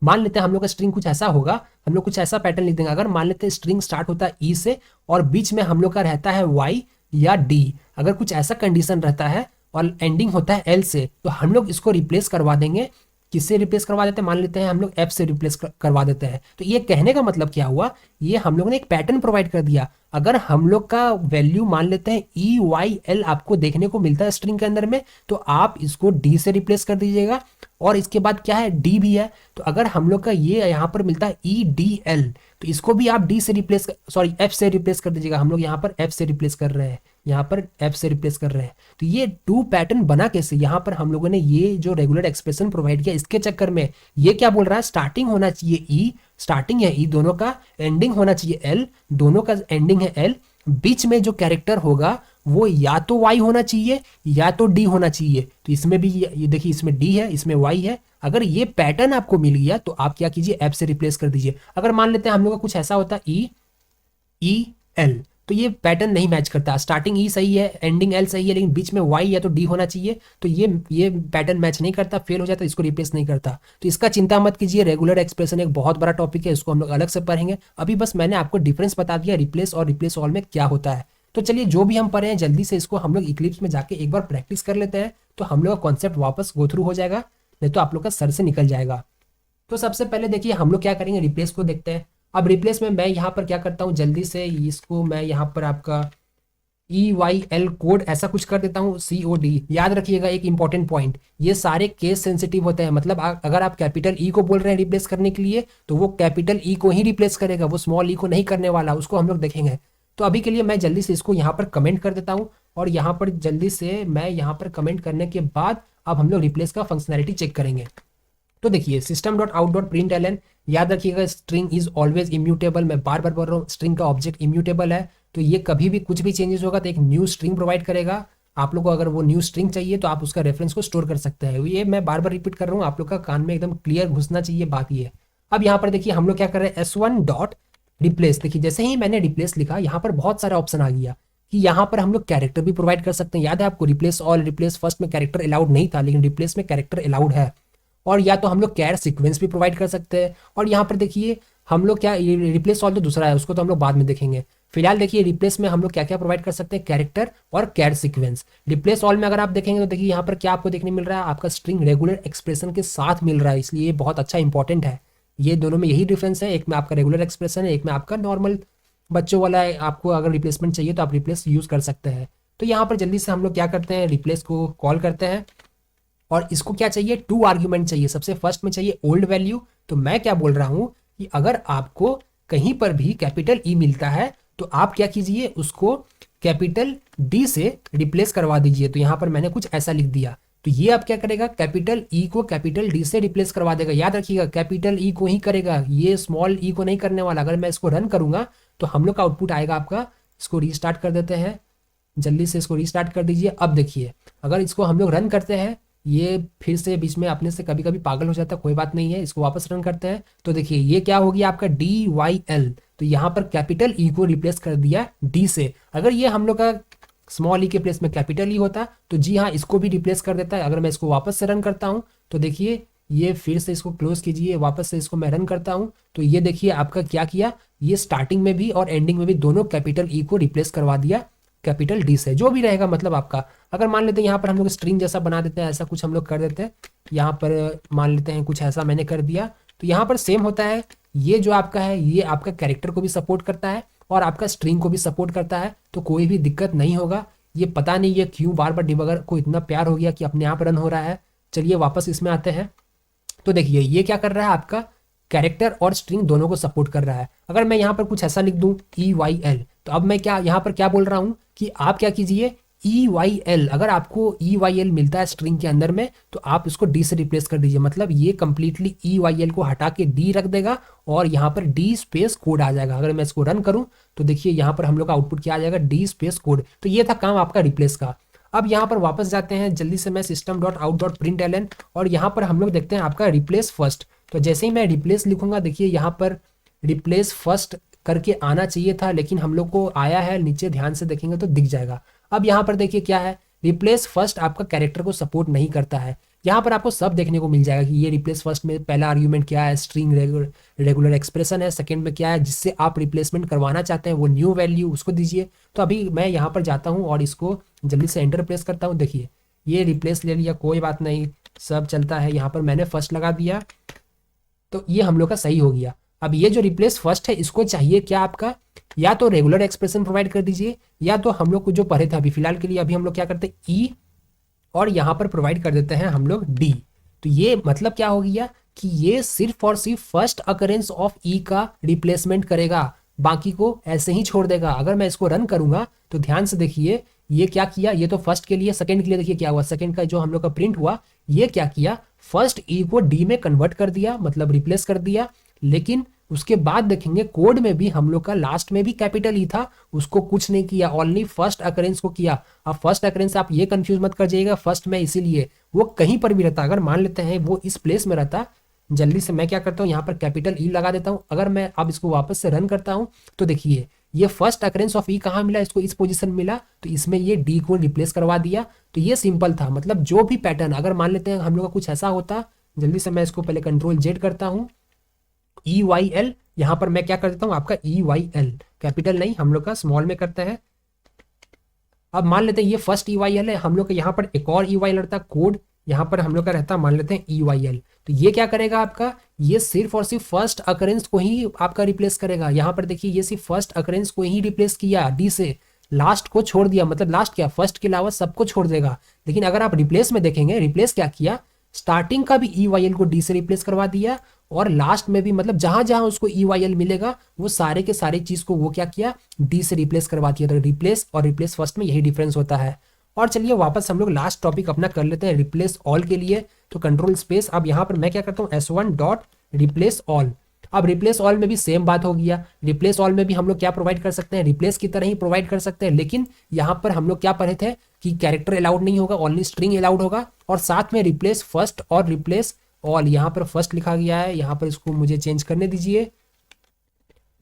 मान लेते हैं हम लोग का स्ट्रिंग कुछ ऐसा होगा, हम लोग कुछ ऐसा पैटर्न लिख देंगे। अगर मान लेते हैं स्ट्रिंग स्टार्ट होता है E से और बीच में हम लोग का रहता है Y या D, अगर कुछ ऐसा कंडीशन रहता है और एंडिंग होता है L से, तो हम लोग इसको रिप्लेस करवा देंगे। किससे रिप्लेस करवा देते हैं, मान लेते हैं हम लोग F से रिप्लेस करवा देते हैं। तो ये कहने का मतलब क्या हुआ, ये हम लोग ने एक पैटर्न प्रोवाइड कर दिया। अगर हम लोग का वैल्यू मान लेते हैं EYL आपको देखने को मिलता है स्ट्रिंग के अंदर में, तो आप इसको D से रिप्लेस कर दीजिएगा। और इसके बाद क्या है, D भी है, तो अगर हम लोग का ये यहाँ पर मिलता है EDL, तो इसको भी आप D से रिप्लेस, सॉरी F से रिप्लेस कर दीजिएगा। हम लोग यहाँ पर F से रिप्लेस कर रहे हैं, यहाँ पर F से रिप्लेस कर रहे हैं। तो ये टू पैटर्न बना कैसे, यहाँ पर हम लोगों ने ये जो रेगुलर एक्सप्रेशन प्रोवाइड किया इसके चक्कर में ये क्या बोल रहा है, स्टार्टिंग होना चाहिए E, स्टार्टिंग है E दोनों का, एंडिंग होना चाहिए L, दोनों का एंडिंग है L, बीच में जो कैरेक्टर होगा वो या तो Y होना चाहिए या तो D होना चाहिए। तो इसमें भी ये देखिए, इसमें D है, इसमें Y है। अगर ये पैटर्न आपको मिल गया तो आप क्या कीजिए, F से रिप्लेस कर दीजिए। अगर मान लेते हैं हम लोग का कुछ ऐसा होता है EL, तो ये पैटर्न नहीं मैच करता। स्टार्टिंग E सही है, एंडिंग L सही है, लेकिन बीच में Y या तो D होना चाहिए, तो ये पैटर्न मैच नहीं करता, फेल हो जाता, इसको रिप्लेस नहीं करता। तो इसका चिंता मत कीजिए, रेगुलर एक्सप्रेशन एक बहुत बड़ा टॉपिक है, इसको हम लोग अलग से पढ़ेंगे। अभी बस मैंने आपको डिफरेंस बता दिया रिप्लेस और रिप्लेस ऑल में क्या होता है। तो चलिए जो भी हम पढ़े हैं जल्दी से इसको हम लोग इक्लिप्स में जाके एक बार प्रैक्टिस कर लेते हैं, तो हम लोग का कॉन्सेप्ट वापस गो थ्रू हो जाएगा, नहीं तो आप लोग का सर से निकल जाएगा। तो सबसे पहले देखिए हम लोग क्या करेंगे, रिप्लेस को देखते हैं। अब रिप्लेस में मैं यहाँ पर क्या करता हूँ, जल्दी से इसको मैं यहाँ पर आपका EYL कोड ऐसा कुछ कर देता हूँ COD। याद रखिएगा एक इंपॉर्टेंट पॉइंट, ये सारे केस सेंसिटिव होते हैं। मतलब अगर आप कैपिटल E को बोल रहे हैं रिप्लेस करने के लिए, तो वो कैपिटल E को ही रिप्लेस करेगा, वो स्मॉल e को नहीं करने वाला, उसको हम लोग देखेंगे। तो अभी के लिए मैं जल्दी से इसको यहाँ पर कमेंट कर देता हूँ, और यहाँ पर जल्दी से मैं यहाँ पर कमेंट करने के बाद अब हम लोग रिप्लेस का फंक्शनैलिटी चेक करेंगे। तो देखिए system dot out dot print L N, याद रखिएगा स्ट्रिंग इज ऑलवेज इम्यूटेबल, मैं बार बार बोल रहा हूँ स्ट्रिंग का ऑब्जेक्ट इम्यूटेबल है, तो ये कभी भी कुछ भी चेंजेस होगा तो एक न्यू स्ट्रिंग प्रोवाइड करेगा। आप लोग को अगर वो न्यू स्ट्रिंग चाहिए तो आप उसका रेफरेंस को स्टोर कर सकते हैं। ये मैं बार बार रिपीट कर रहा हूँ, आप लोग का कान में एकदम क्लियर घुसना चाहिए बात ये। अब यहाँ पर देखिए हम लोग क्या कर रहे हैं, S1 डॉट रिप्लेस। देखिए जैसे ही मैंने रिप्लेस लिखा यहाँ पर बहुत सारा ऑप्शन आ गया कि यहाँ पर हम लोग कैरेक्टर भी प्रोवाइड कर सकते हैं। याद है आपको रिप्लेस ऑल, रिप्लेस फर्स्ट में कैरेक्टर अलाउड नहीं था, लेकिन रिप्लेस में कैरेक्टर अलाउड है। और या तो हम लोग कैर सीक्वेंस भी प्रोवाइड कर सकते हैं। और यहाँ पर देखिए हम लोग क्या, रिप्लेस ऑल तो दूसरा है, उसको तो हम लोग बाद में देखेंगे। फिलहाल देखिए रिप्लेस में हम लोग क्या क्या प्रोवाइड कर सकते हैं, कैरेक्टर और कैर सीक्वेंस। रिप्लेस ऑल में अगर आप देखेंगे तो देखिए यहाँ पर क्या आपको देखने मिल रहा है, आपका स्ट्रिंग रेगुलर एक्सप्रेशन के साथ मिल रहा है, इसलिए ये बहुत अच्छा इंपॉर्टेंट है। ये दोनों में यही डिफरेंस है, एक में आपका रेगुलर एक्सप्रेशन है, एक में आपका नॉर्मल बच्चों वाला है। आपको अगर रिप्लेसमेंट चाहिए तो आप रिप्लेस यूज कर सकते हैं। तो यहाँ पर जल्दी से हम लोग क्या करते हैं, रिप्लेस को कॉल करते हैं, और इसको क्या चाहिए, 2 आर्ग्यूमेंट चाहिए। सबसे फर्स्ट में चाहिए ओल्ड वैल्यू। तो मैं क्या बोल रहा हूं कि अगर आपको कहीं पर भी कैपिटल ई मिलता है तो आप क्या कीजिए, उसको कैपिटल डी से रिप्लेस करवा दीजिए। तो यहां पर मैंने कुछ ऐसा लिख दिया, तो ये आप क्या करेगा, कैपिटल ई को कैपिटल डी से रिप्लेस करवा देगा। याद रखिएगा कैपिटल ई को ही करेगा, ये स्मॉल ई को नहीं करने वाला। अगर मैं इसको रन करूंगा तो हम लोग का आउटपुट आएगा आपका। इसको रीस्टार्ट कर देते हैं, जल्दी से इसको रीस्टार्ट कर दीजिए। अब देखिए अगर इसको हम लोग रन करते हैं, ये फिर से बीच में अपने से कभी कभी पागल हो जाता है, कोई बात नहीं है, इसको वापस रन करते हैं। तो देखिए ये क्या हो गया आपका DYL, तो यहाँ पर कैपिटल ई को रिप्लेस कर दिया डी से। अगर ये हम लोग का स्मॉल ई के प्लेस में कैपिटल ई होता तो जी हाँ इसको भी रिप्लेस कर देता है। अगर मैं इसको वापस से रन करता हूँ तो देखिए ये फिर से इसको क्लोज कीजिए, वापस से इसको मैं रन करता हूँ तो ये देखिए आपका क्या किया, ये स्टार्टिंग में भी और एंडिंग में भी दोनों कैपिटल ई को रिप्लेस करवा दिया कैपिटल डी से। जो भी रहेगा मतलब आपका, अगर मान लेते हैं यहाँ पर हम लोग स्ट्रिंग जैसा बना देते हैं, ऐसा कुछ हम लोग कर देते हैं, यहाँ पर मान लेते हैं कुछ ऐसा मैंने कर दिया, तो यहाँ पर सेम होता है। ये जो आपका है ये आपका कैरेक्टर को भी सपोर्ट करता है और आपका स्ट्रिंग को भी सपोर्ट करता है, तो कोई भी दिक्कत नहीं होगा। ये पता नहीं ये क्यों बार बार डिबगर को इतना प्यार हो गया कि अपने आप रन हो रहा है। चलिए वापस इसमें आते हैं। तो देखिए ये क्या कर रहा है, आपका कैरेक्टर और स्ट्रिंग दोनों को सपोर्ट कर रहा है। अगर मैं यहाँ पर कुछ ऐसा लिख दूं EYL, तो अब मैं क्या यहाँ पर क्या बोल रहा हूँ कि आप क्या कीजिए EYL, अगर आपको EYL मिलता है स्ट्रिंग के अंदर में तो आप इसको D से रिप्लेस कर दीजिए। मतलब ये कंप्लीटली EYL को हटा के D रख देगा और यहाँ पर D स्पेस कोड आ जाएगा। अगर मैं इसको रन करूँ तो देखिए यहाँ पर हम लोग का आउटपुट क्या आ जाएगा, D स्पेस कोड। तो ये था काम आपका रिप्लेस का। अब यहाँ पर वापस जाते हैं जल्दी से, मैं system dot out dot print L N, और यहाँ पर हम लोग देखते हैं आपका रिप्लेस फर्स्ट। तो जैसे ही मैं रिप्लेस लिखूंगा देखिए यहाँ पर रिप्लेस फर्स्ट करके आना चाहिए था, लेकिन हम लोग को आया है, नीचे ध्यान से देखेंगे तो दिख जाएगा। अब यहाँ पर देखिए क्या है, रिप्लेस फर्स्ट आपका कैरेक्टर को सपोर्ट नहीं करता है। यहाँ पर आपको सब देखने को मिल जाएगा कि ये रिप्लेस फर्स्ट में पहला आर्ग्यूमेंट क्या है, स्ट्रिंग रेगुलर एक्सप्रेशन है। सेकंड में क्या है, जिससे आप रिप्लेसमेंट करवाना चाहते हैं वो न्यू वैल्यू, उसको दीजिए। तो अभी मैं यहाँ पर जाता हूँ और इसको जल्दी से एंटर प्रेस करता हूँ। देखिए ये रिप्लेस ले लिया, कोई बात नहीं, सब चलता है। यहाँ पर मैंने फर्स्ट लगा दिया तो ये हम लोग का सही हो गया। अब ये जो रिप्लेस फर्स्ट है इसको चाहिए क्या आपका, या तो रेगुलर एक्सप्रेशन प्रोवाइड कर दीजिए, या तो हम लोग को जो पढ़े थे अभी फिलहाल के लिए, अभी हम लोग क्या करते हैं ई, और यहाँ पर प्रोवाइड कर देते हैं हम लोग डी। तो ये मतलब क्या हो गया कि ये सिर्फ और सिर्फ फर्स्ट अकरेंस ऑफ ई का रिप्लेसमेंट करेगा, बाकी को ऐसे ही छोड़ देगा। अगर मैं इसको रन करूंगा तो ध्यान से देखिए ये क्या किया, ये तो फर्स्ट के लिए, सेकंड के लिए देखिए क्या हुआ, सेकंड का जो हम लोग का प्रिंट हुआ ये क्या किया, फर्स्ट ई को डी में कन्वर्ट कर दिया, मतलब रिप्लेस कर दिया। लेकिन उसके बाद देखेंगे कोड में भी हम लोग का लास्ट में भी कैपिटल ई था, उसको कुछ नहीं किया, ओनली फर्स्ट अकरेंस को किया। अब फर्स्ट अकरेंस आप ये कंफ्यूज मत कर जाइएगा, फर्स्ट में इसीलिए वो कहीं पर भी रहता, अगर मान लेते हैं वो इस प्लेस में रहता, जल्दी से मैं क्या करता हूँ यहाँ पर कैपिटल ई लगा देता हूँ। अगर मैं अब इसको वापस से रन करता हूँ तो देखिए ये फर्स्ट अकरेंस ऑफ ई कहाँ मिला, इसको इस पोजीशन मिला, तो इसमें ये डी को रिप्लेस करवा दिया। तो ये सिंपल था, मतलब जो भी पैटर्न, अगर मान लेते हैं हम लोग का कुछ ऐसा होता, जल्दी से मैं इसको पहले कंट्रोल जेड करता हूँ, EYL, यहाँ पर मैं क्या कर देता हूँ आपका EYL, कैपिटल नहीं, हम लोग का स्मॉल में करते हैं। अब मान लेते हैं ये फर्स्ट EYL है, हम लोग का यहाँ पर एक और EYL रहता कोड, यहाँ पर हम लोग का रहता मान लेते हैं EYL। तो ये क्या करेगा आपका, ये सिर्फ और सिर्फ फर्स्ट अकरेंस को ही आपका रिप्लेस करेगा। यहाँ पर देखिए ये सिर्फ फर्स्ट अकरेंस को ही रिप्लेस किया डी से, लास्ट को छोड़ दिया, मतलब लास्ट क्या, फर्स्ट के अलावा सबको छोड़ देगा। लेकिन अगर आप रिप्लेस में देखेंगे, रिप्लेस क्या किया, स्टार्टिंग का भी EYL को डी से रिप्लेस करवा दिया और लास्ट में भी मतलब जहां जहां उसको ई वाई एल मिलेगा वो सारे के सारे चीज को वो क्या किया, डी से रिप्लेस करवा दिया। तो रिप्लेस और रिप्लेस फर्स्ट में यही डिफरेंस होता है। और चलिए वापस हम लोग लास्ट टॉपिक अपना कर लेते हैं रिप्लेस ऑल के लिए। तो कंट्रोल स्पेस, अब यहाँ पर मैं क्या करता हूँ S1 डॉट रिप्लेस ऑल। अब रिप्लेस ऑल में भी सेम बात हो गया। रिप्लेस ऑल में भी हम लोग क्या प्रोवाइड कर सकते हैं, रिप्लेस की तरह ही प्रोवाइड कर सकते हैं, लेकिन यहाँ पर हम लोग क्या पढ़े थे कि कैरेक्टर अलाउड नहीं होगा, ओनली स्ट्रिंग अलाउड होगा। और साथ में रिप्लेस फर्स्ट और रिप्लेस ऑल, यहाँ पर फर्स्ट लिखा गया है, यहाँ पर इसको मुझे चेंज करने दीजिए।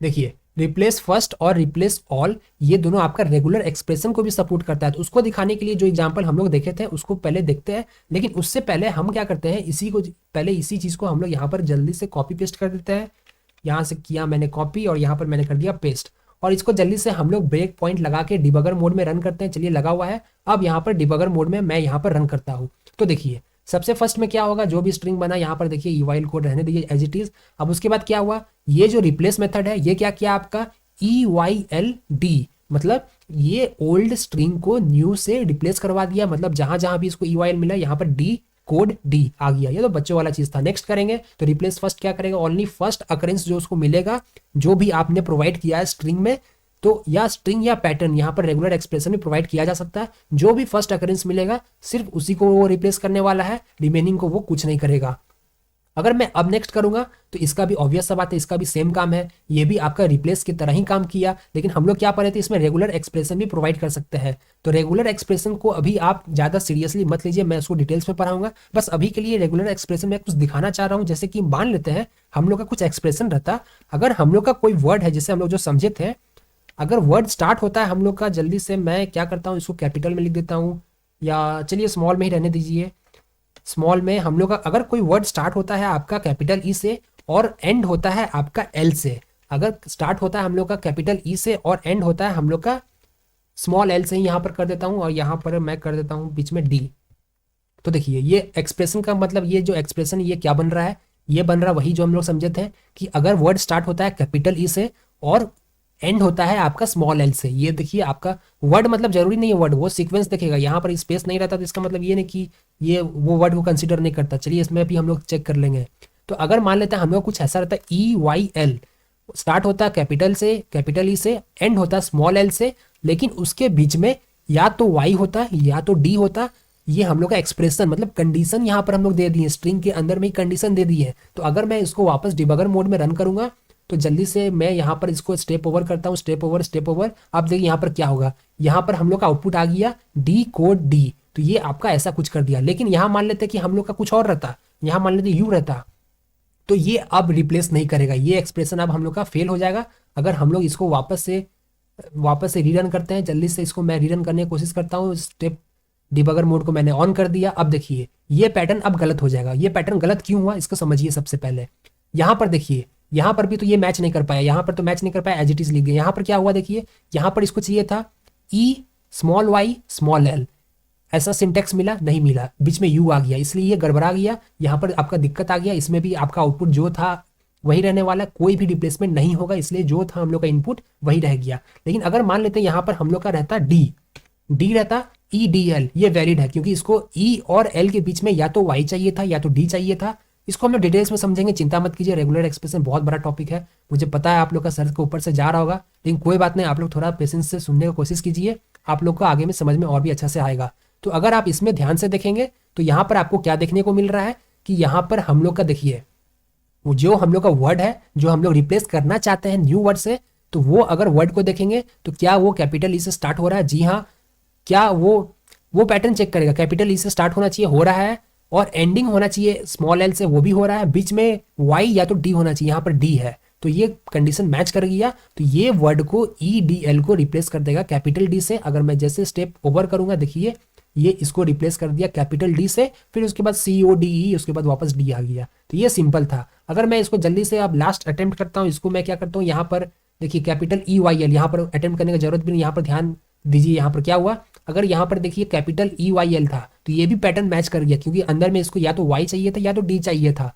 देखिए रिप्लेस फर्स्ट और रिप्लेस ऑल ये दोनों आपका रेगुलर एक्सप्रेशन को भी सपोर्ट करता है। तो उसको दिखाने के लिए जो एग्जांपल हम लोग देखे थे उसको पहले देखते हैं, लेकिन उससे पहले हम क्या करते हैं, इसी चीज को हम लोग यहाँ पर जल्दी से कॉपी पेस्ट कर देते हैं। यहाँ से किया मैंने कॉपी और यहाँ पर मैंने कर दिया पेस्ट, और इसको जल्दी से हम लोग ब्रेक पॉइंट लगा के डिबगर मोड में रन करते हैं। चलिए लगा हुआ है। अब यहाँ पर डिबगर मोड में मैं यहाँ पर रन करता हूँ। तो देखिए सबसे फर्स्ट में क्या होगा, जो भी स्ट्रिंग बना यहाँ पर देखिए ईवाइल कोड रहने दीजिए एज इट इज। अब उसके बाद क्या हुआ, ये जो रिप्लेस मेथड है ये क्या किया आपका EYLD, मतलब ये ओल्ड स्ट्रिंग को न्यू से रिप्लेस करवा दिया। मतलब जहां जहां भी इसको EYL मिला यहाँ पर डी कोड डी आ गया। ये तो बच्चों वाला चीज था। नेक्स्ट करेंगे तो रिप्लेस फर्स्ट क्या करेगा, ओनली फर्स्ट अकरेंस जो उसको मिलेगा जो भी आपने प्रोवाइड किया है स्ट्रिंग में, तो या स्ट्रिंग या पैटर्न यहाँ पर रेगुलर एक्सप्रेशन में प्रोवाइड किया जा सकता है। जो भी फर्स्ट अकरेंस मिलेगा सिर्फ उसी को वो रिप्लेस करने वाला है, रिमेनिंग को वो कुछ नहीं करेगा। अगर मैं अब नेक्स्ट करूंगा तो इसका भी ऑब्वियस सा बात है, इसका भी सेम काम है, ये भी आपका रिप्लेस की तरह ही काम किया। लेकिन हम लोग क्या पढ़े थे, इसमें रेगुलर एक्सप्रेशन भी प्रोवाइड कर सकते हैं। तो रेगुलर एक्सप्रेशन को अभी आप ज़्यादा सीरियसली मत लीजिए, मैं उसको डिटेल्स में पढ़ाऊंगा। बस अभी के लिए रेगुलर एक्सप्रेशन में कुछ दिखाना चाह रहा हूँ। जैसे कि मान लेते हैं हम लोग का कुछ एक्सप्रेशन रहता, अगर हम लोग का कोई वर्ड है, जैसे हम लोग जो समझे थे, अगर वर्ड स्टार्ट होता है हम लोग का, जल्दी से मैं क्या करता हूँ इसको कैपिटल में लिख देता हूँ, या चलिए स्मॉल में ही रहने दीजिए। स्मॉल में हम लोग का अगर कोई वर्ड स्टार्ट होता है आपका कैपिटल ई से और एंड होता है आपका एल से, अगर स्टार्ट होता है हम लोग का कैपिटल ई से और एंड होता है हम लोग का स्मॉल एल से ही, यहाँ पर कर देता हूँ और यहाँ पर मैं कर देता हूँ बीच में डी। तो देखिए ये एक्सप्रेशन का मतलब, ये जो एक्सप्रेशन ये क्या बन रहा है, ये बन रहा वही जो हम लोग समझे थे कि अगर वर्ड स्टार्ट होता है कैपिटल ई से और एंड होता है आपका स्मॉल एल से। ये देखिए आपका वर्ड मतलब जरूरी नहीं है वर्ड, वो सीक्वेंस देखेगा। यहाँ पर स्पेस नहीं रहता तो इसका मतलब ये नहीं कि ये वो वर्ड को कंसीडर नहीं करता। चलिए इसमें भी हम लोग चेक कर लेंगे। तो अगर मान लेते हैं हम लोग कुछ ऐसा रहता है EYL, स्टार्ट होता है कैपिटल से, कैपिटल ई से, एंड होता है स्मॉल एल से, लेकिन उसके बीच में या तो वाई होता है या तो डी होता। ये हम लोग का एक्सप्रेशन मतलब कंडीशन यहाँ पर हम लोग दे दिए, स्ट्रिंग के अंदर में ही कंडीशन दे दी है। तो अगर मैं इसको वापस डिबगर मोड में रन करूंगा तो जल्दी से मैं यहाँ पर इसको स्टेप ओवर करता हूँ, स्टेप ओवर स्टेप ओवर। आप देखिए यहाँ पर क्या होगा, यहाँ पर हम लोग का आउटपुट आ गया डी कोड डी। तो ये आपका ऐसा कुछ कर दिया। लेकिन यहाँ मान लेते कि हम लोग का कुछ और रहता, यहाँ मान लेते यू रहता, तो ये अब रिप्लेस नहीं करेगा, ये एक्सप्रेशन अब हम लोग का फेल हो जाएगा। अगर हम लोग इसको वापस से रीरन करते हैं, जल्दी से इसको मैं रीरन करने की कोशिश करता हूँ। स्टेप डिबगर मोड को मैंने ऑन कर दिया। अब देखिए ये पैटर्न अब गलत हो जाएगा। ये पैटर्न गलत क्यों हुआ इसको समझिए। सबसे पहले यहाँ पर देखिए, यहाँ पर भी तो ये मैच नहीं कर पाया, यहाँ पर तो मैच नहीं कर पाया, एज इट इज लिख दिया। यहाँ पर क्या हुआ देखिए, यहाँ पर इसको चाहिए था ई स्मॉल वाई स्मॉल एल, ऐसा सिंटेक्स मिला नहीं मिला, बीच में यू आ गया, इसलिए ये गड़बड़ा गया। यहाँ पर आपका दिक्कत आ गया। इसमें भी आपका आउटपुट जो था वही रहने वाला, कोई भी रिप्लेसमेंट नहीं होगा, इसलिए जो था हम लोग का इनपुट वही रह गया। लेकिन अगर मान लेते हैं यहाँ पर हम लोग का रहता डी रहता EDL, ये वैलिड है क्योंकि इसको ई और एल के बीच में या तो वाई चाहिए था या तो डी चाहिए था। इसको हम लोग डिटेल्स में समझेंगे, चिंता मत कीजिए। रेगुलर एक्सप्रेशन बहुत बड़ा टॉपिक है, मुझे पता है आप लोग का सर के ऊपर से जा रहा होगा, लेकिन कोई बात नहीं, आप लोग थोड़ा पेशेंस से सुनने की कोशिश कीजिए, आप लोग को आगे में समझ में और भी अच्छा से आएगा। तो अगर आप इसमें ध्यान से देखेंगे तो यहाँ पर आपको क्या देखने को मिल रहा है कि यहाँ पर हम लोग का देखिए वो जो हम लोग का वर्ड है जो हम लोग रिप्लेस करना चाहते हैं न्यू वर्ड से, तो वो अगर वर्ड को देखेंगे तो क्या वो कैपिटल ई से स्टार्ट हो रहा है, जी हाँ। क्या वो पैटर्न चेक करेगा, कैपिटल ई से स्टार्ट होना चाहिए, हो रहा है, और एंडिंग होना चाहिए स्मॉल एल से, वो भी हो रहा है, बीच में वाई या तो डी होना चाहिए, यहाँ पर डी है, तो ये कंडीशन मैच कर गया। तो ये वर्ड को EDL को रिप्लेस कर देगा कैपिटल डी से। अगर मैं जैसे स्टेप ओवर करूंगा देखिए ये इसको रिप्लेस कर दिया कैपिटल डी से, फिर उसके बाद CODE, उसके बाद वापस डी आ गया। तो ये सिंपल था। अगर मैं इसको जल्दी से अब लास्ट अटेम्प्ट करता हूँ, इसको मैं क्या करता हूँ, यहाँ पर देखिए कैपिटल EYL, यहाँ पर अटेम्प्ट करने की जरूरत भी नहीं, यहाँ पर ध्यान दीजिए। यहाँ पर क्या हुआ, अगर यहाँ पर देखिए कैपिटल EYL था तो ये भी पैटर्न मैच कर गया, क्योंकि अंदर में इसको या तो वाई चाहिए था या तो डी चाहिए था।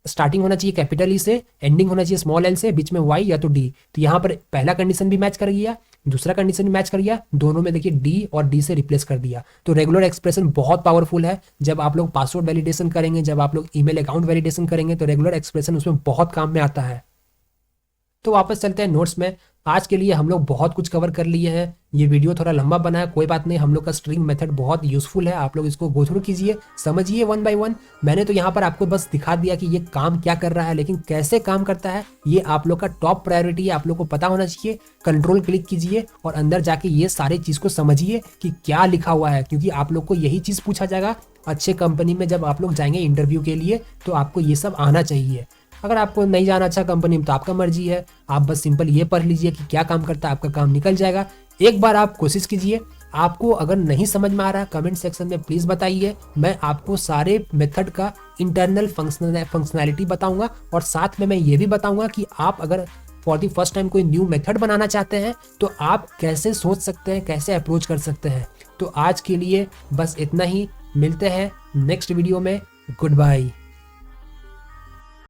स्टार्टिंग होना चाहिए कैपिटल ई से, एंडिंग होना चाहिए स्मॉल एल से, बीच में वाई या तो डी। तो यहाँ पर पहला कंडीशन भी मैच कर गया, दूसरा कंडीशन भी मैच कर गया, दोनों में देखिए डी और डी से रिप्लेस कर दिया। तो रेगुलर एक्सप्रेशन बहुत पावरफुल है। जब आप लोग पासवर्ड वैलिडेशन करेंगे, जब आप लोग ईमेल अकाउंट वैलिडेशन करेंगे, तो रेगुलर एक्सप्रेशन उसमें बहुत काम में आता है। तो वापस चलते हैं नोट्स में। आज के लिए हम लोग बहुत कुछ कवर कर लिए हैं। ये वीडियो थोड़ा लंबा बना है, कोई बात नहीं, हम लोग का स्ट्रिंग मेथड बहुत यूजफुल है। आप लोग इसको गो थ्रू कीजिए, समझिए वन बाय वन। मैंने तो यहाँ पर आपको बस दिखा दिया कि ये काम क्या कर रहा है, लेकिन कैसे काम करता है ये आप लोग का टॉप प्रायोरिटी है, आप लोग को पता होना चाहिए। कंट्रोल क्लिक कीजिए और अंदर जाके ये सारी चीज़ को समझिए कि क्या लिखा हुआ है, क्योंकि आप लोग को यही चीज़ पूछा जाएगा अच्छे कंपनी में। जब आप लोग जाएंगे इंटरव्यू के लिए तो आपको ये सब आना चाहिए। अगर आपको नहीं जाना अच्छा कंपनी में तो आपका मर्जी है, आप बस सिंपल ये पढ़ लीजिए कि क्या काम करता है, आपका काम निकल जाएगा। एक बार आप कोशिश कीजिए। आपको अगर नहीं समझ में आ रहा है कमेंट सेक्शन में प्लीज़ बताइए, मैं आपको सारे मेथड का इंटरनल फंक्शनैलिटी बताऊंगा और साथ में मैं ये भी बताऊंगा कि आप अगर फॉर द फर्स्ट टाइम कोई न्यू मेथड बनाना चाहते हैं तो आप कैसे सोच सकते हैं, कैसे अप्रोच कर सकते हैं। तो आज के लिए बस इतना ही, मिलते हैं नेक्स्ट वीडियो में। Good bye.